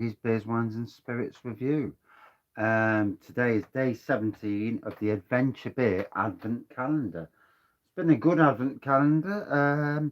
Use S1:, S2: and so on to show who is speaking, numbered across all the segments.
S1: Wraggys Beers, Wines and Spirits review. Today is day 17 of the Adventure Beer Advent Calendar. It's been a good Advent Calendar.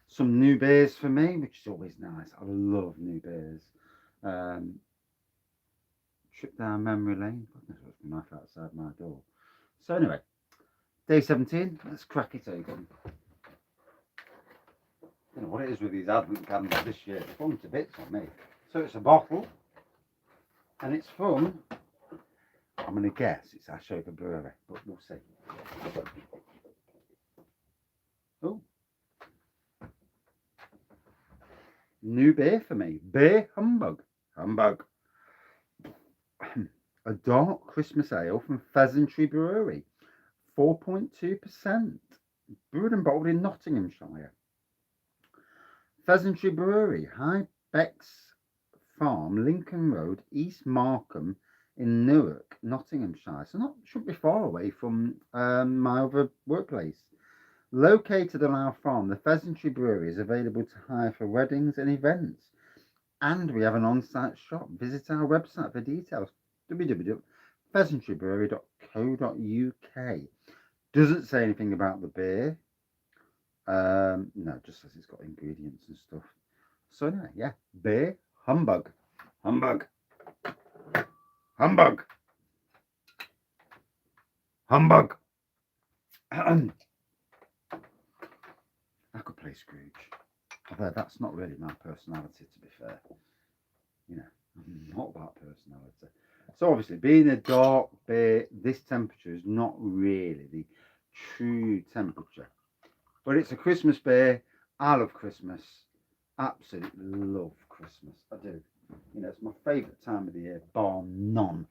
S1: Some new beers for me, which is always nice. I love new beers. Um, Trip down memory lane. Goodness, what's been knife outside my door. So anyway, day 17. Let's crack it open. I don't know what it is with these Advent calendars this year. It's fun to bits on me. So it's a bottle, and it's from, I'm going to guess it's Ashoka Brewery, but we'll see. Oh, new beer for me. Beer Humbug. Humbug. A dark Christmas ale from Pheasantry Brewery. 4.2%. Brewed and bottled in Nottinghamshire. Pheasantry Brewery, High Becks Farm, Lincoln Road, East Markham in Newark, Nottinghamshire. So shouldn't be far away from my other workplace. Located on our farm, the Pheasantry Brewery is available to hire for weddings and events. And we have an on-site shop. Visit our website for details. www.pheasantryBrewery.co.uk. Doesn't say anything about the beer. No, just says it's got ingredients and stuff. So anyway, yeah, beer Humbug. Humbug. Humbug. Humbug. I could play Scrooge. Although that's not really my personality, to be fair. You know, I'm not that personality. So obviously, being a dark beer, this temperature is not really the true temperature. But it's a Christmas beer. I love Christmas. Absolutely love Christmas. I do. You know, it's my favourite time of the year, bar none.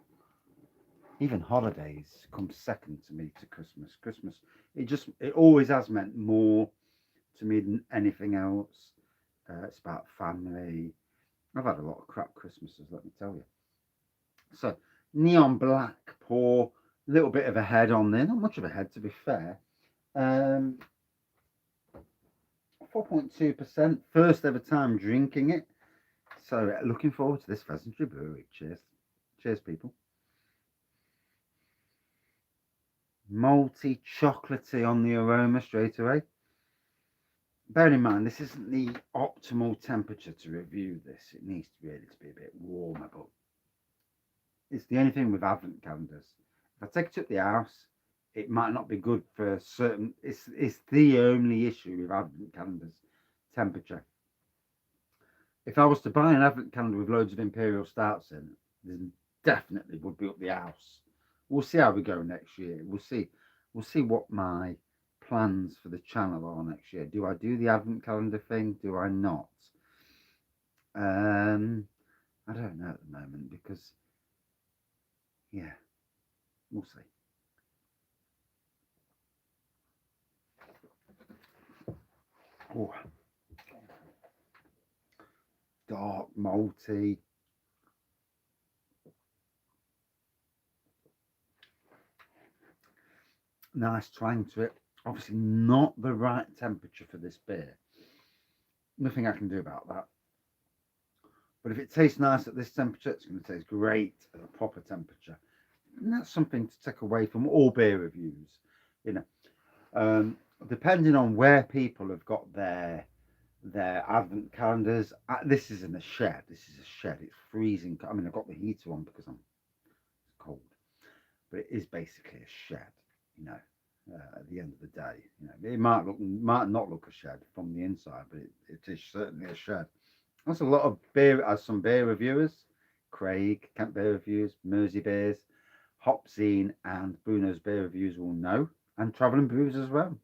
S1: Even holidays come second to me to Christmas. Christmas, it always has meant more to me than anything else. It's about family. I've had a lot of crap Christmases, let me tell you. So, neon black pour, little bit of a head on there. Not much of a head, to be fair. 4.2%. First ever time drinking it. So, looking forward to this Pheasantry Brewery. Cheers. Cheers, people. Malty, chocolatey on the aroma straight away. Bear in mind, this isn't the optimal temperature to review this. It needs to really to be a bit warmer, but it's the only thing with Advent calendars. If I take it to the house, it might not be good for certain. It's the only issue with Advent calendars, temperature. If I was to buy an Advent calendar with loads of Imperial Stouts in, then definitely would be up the house. We'll see how we go next year. We'll see. We'll see what my plans for the channel are next year. Do I do the Advent calendar thing? Do I not? I don't know at the moment because, yeah, we'll see. Oh, dark malty. Nice twang to it. Obviously not the right temperature for this beer. Nothing I can do about that. But if it tastes nice at this temperature, it's going to taste great at a proper temperature. And that's something to take away from all beer reviews. You know, depending on where people have got their Advent calendars. This is in a shed. This is a shed. It's freezing. I mean, I've got the heater on because it's cold, but it is basically a shed. You know, at the end of the day, you know, it might not look a shed from the inside, but it is certainly a shed. There's a lot of beer, as some beer reviewers, Craig, Kent Beer Reviews, Mersey Beers, Hopzine, and Bruno's Beer Reviews will know, and Travelling Brews as well.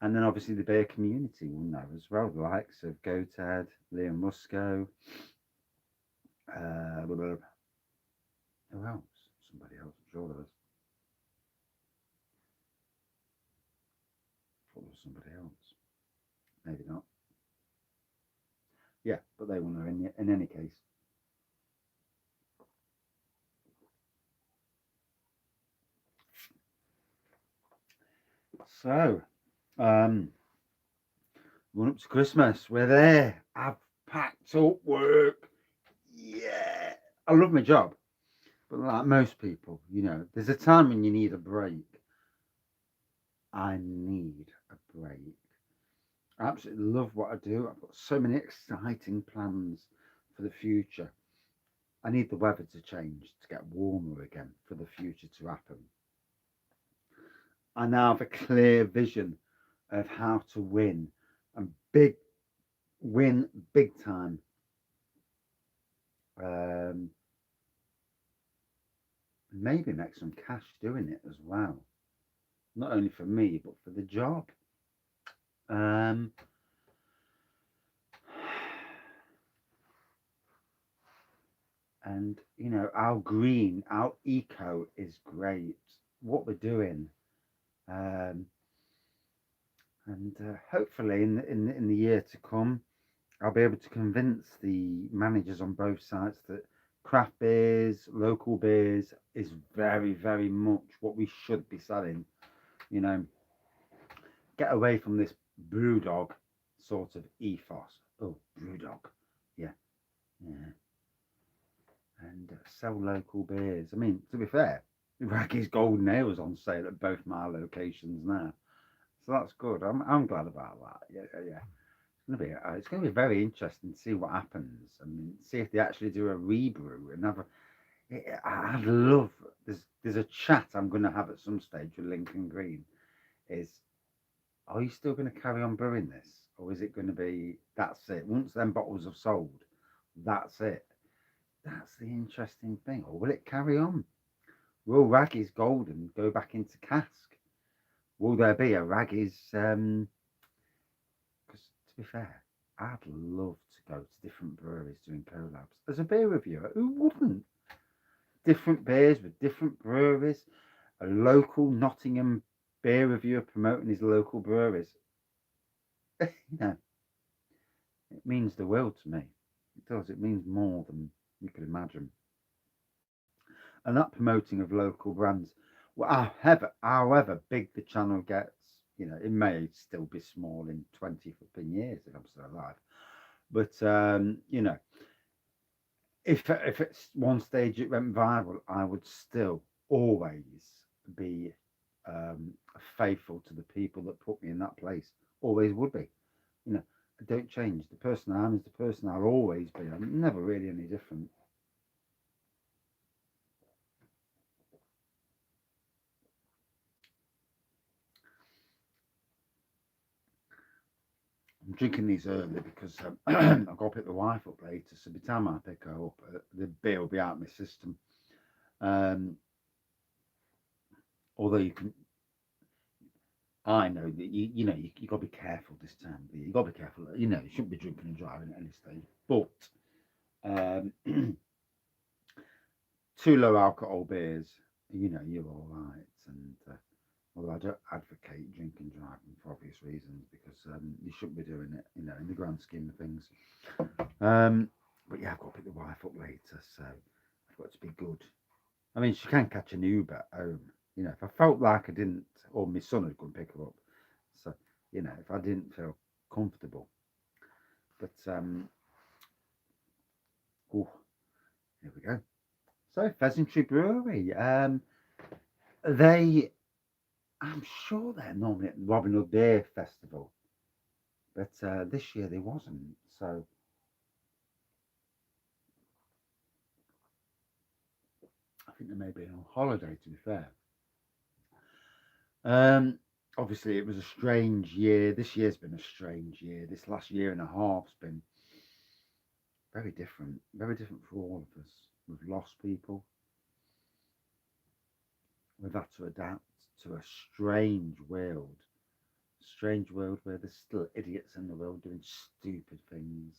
S1: And then obviously the beer community will know as well, the likes of Goathead, Liam Musco, who else? Somebody else, I'm sure there was. I thought there was somebody else. Maybe not. Yeah, but they will know in any case. So, run up to Christmas. We're there. I've packed up work. I love my job, but like most people, there's a time when you need a break. I need a break. I absolutely love what I do. I've got so many exciting plans for the future. I need the weather to change, to get warmer again, for the future to happen. I now have a clear vision of how to win and win big time. Um, Maybe make some cash doing it as well. Not only for me, but for the job. Um, and our eco is great. What we're doing, um, and hopefully in the year to come, I'll be able to convince the managers on both sides that craft beers, local beers, is very, very much what we should be selling. You know, get away from this brewdog sort of ethos. Oh, brewdog, yeah, yeah, and sell local beers. I mean, to be fair, Wraggys Golden Ale is on sale at both my locations now, so that's good. I'm glad about that. Yeah, yeah, yeah. It's gonna be very interesting to see what happens. I mean, see if they actually do a rebrew and have a. I'd love. There's a chat I'm gonna have at some stage with Lincoln Green. Is Are you still gonna carry on brewing this, or is it gonna be that's it? Once them bottles have sold, that's it. That's the interesting thing. Or will it carry on? Will Raggy's Golden go back into cask? Will there be a Raggy's? Because to be fair, I'd love to go to different breweries doing collabs. As a beer reviewer, who wouldn't? Different beers with different breweries, a local Nottingham beer reviewer promoting his local breweries. you know, it means the world to me. It does. It means more than you could imagine. And that promoting of local brands, well, however big the channel gets, it may still be small in 20 flipping years if I'm still alive. But if it's one stage it went viral, I would still always be faithful to the people that put me in that place. Always would be. I don't change. The person I am is the person I'll always be. I'm never really any different. I'm drinking these early because I've got to pick the wife up later. So by the time I pick her up, the beer will be out of my system. Um, Although I know that you got to be careful this time. You got to be careful. You shouldn't be drinking and driving at any stage. But um, two low alcohol beers, you're all right. And although I don't advocate drinking and driving for obvious reasons, because you shouldn't be doing it, in the grand scheme of things. But yeah, I've got to pick the wife up later, so I've got to be good. I mean, she can catch an Uber home. If I felt like I didn't, or my son had gone pick her up. So, if I didn't feel comfortable. But, oh, here we go. So, Pheasantry Brewery. They, I'm sure they're normally at Robin Hood Beer Festival, but this year they wasn't. So, I think they may be on holiday, to be fair. Um, Obviously, it was a strange year. This year's been a strange year. This last year and a half's been very different for all of us. We've lost people. We've had to adapt to a strange world where there's still idiots in the world doing stupid things.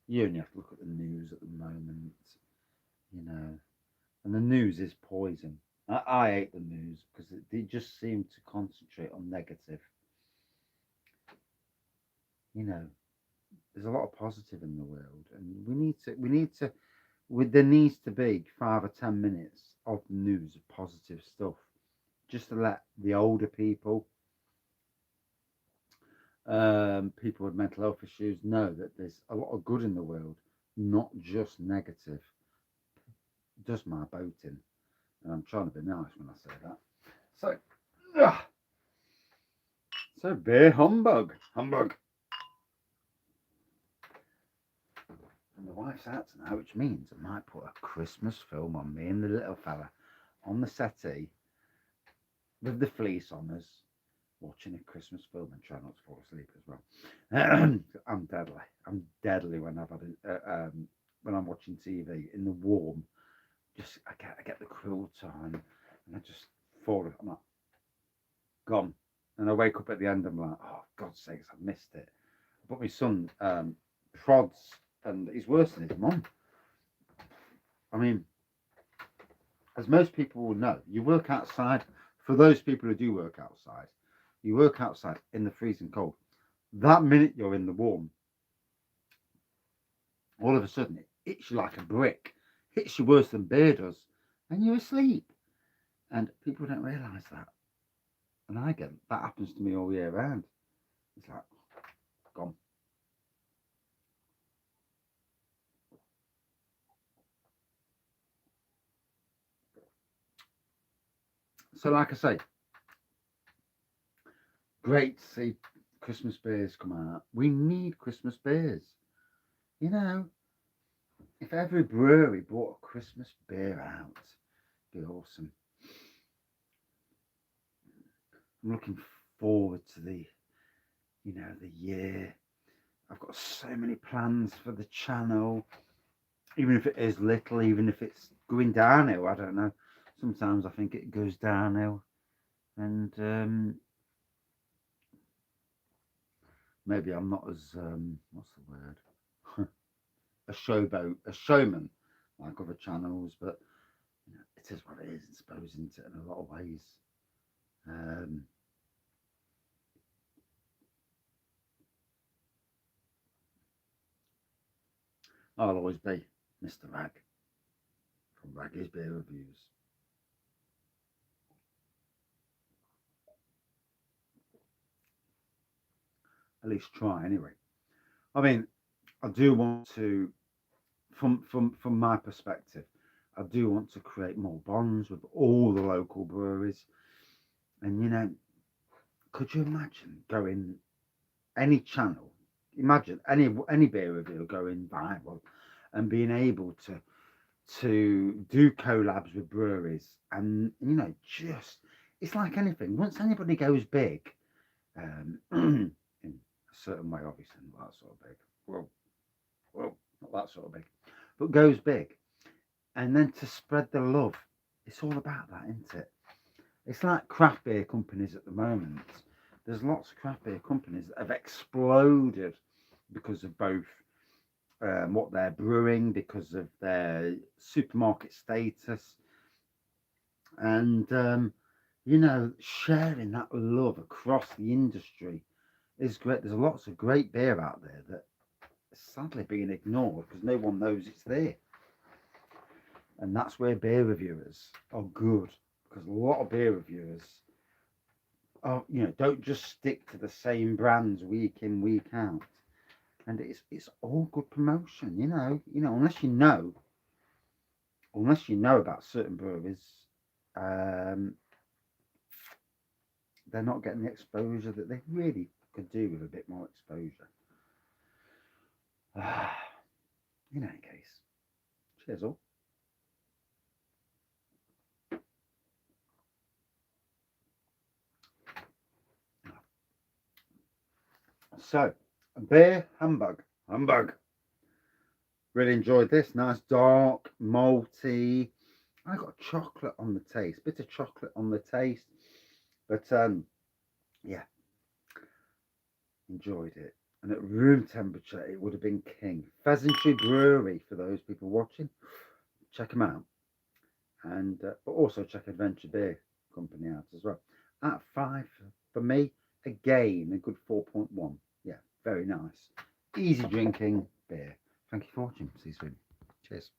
S1: You only have to look at the news at the moment, you know, and the news is poison. I hate the news because they just seem to concentrate on negative. You know, there's a lot of positive in the world, and there needs to be 5 or 10 minutes of news of positive stuff, just to let the older people, people with mental health issues, know that there's a lot of good in the world, not just negative. does my boating. And I'm trying to be nice when I say that. So, ugh. So beer humbug. Humbug. And the wife's out now, which means I might put a Christmas film on me and the little fella on the settee with the fleece on us, watching a Christmas film and trying not to fall asleep as well. I'm deadly. I'm deadly when I've had when I'm watching TV in the warm. Just I get the cruel time, and I just fall. I'm like gone, and I wake up at the end. I'm like, oh God's sakes, I've missed it. But my son prods, and he's worse than his mum. I mean, as most people will know, you work outside. For those people who do work outside, you work outside in the freezing cold. That minute you're in the warm, all of a sudden it hits you like a brick, hits you worse than beer does, and you're asleep. And people don't realise that. And I get that happens to me all year round. It's like gone. So, like I say, great to see Christmas beers come out. We need Christmas beers. You know, if every brewery brought a Christmas beer out, it'd be awesome. I'm looking forward to the year. I've got so many plans for the channel, even if it is little, even if it's going downhill. I don't know. Sometimes I think it goes downhill, and maybe I'm not as what's the word? A showboat, a showman, like other channels. But it is what it is, I suppose, isn't it? In a lot of ways. Um, I'll always be Mr. Rag from Wraggys Beer Reviews. At least try anyway. I mean, I do want to, from my perspective, I do want to create more bonds with all the local breweries. And could you imagine going any channel? Imagine any beer review going viral and being able to do collabs with breweries, and just it's like anything. Once anybody goes big, in a certain way, obviously not that sort of big. Well, not that sort of big, but goes big, and then to spread the love. It's all about that, isn't it? It's like craft beer companies at the moment. There's lots of craft beer companies that have exploded because of both what they're brewing, because of their supermarket status, and sharing that love across the industry is great. There's lots of great beer out there that is sadly being ignored because no one knows it's there, and that's where beer reviewers are good, because a lot of beer reviewers don't just stick to the same brands week in week out, and it's all good promotion. Unless you know about certain breweries, um, they're not getting the exposure that they really could do with a bit more exposure. In any case, cheers all. So, beer humbug, humbug. Really enjoyed this. Nice dark, malty. I got chocolate on the taste, bit of chocolate on the taste, but yeah, enjoyed it. And at room temperature, it would have been king. Pheasantry Brewery for those people watching. Check them out, and but also check Adventure Beer Company out as well. At 5 for me, again a good 4.1. Yeah, very nice, easy drinking beer. Thank you for watching. See you soon. Cheers.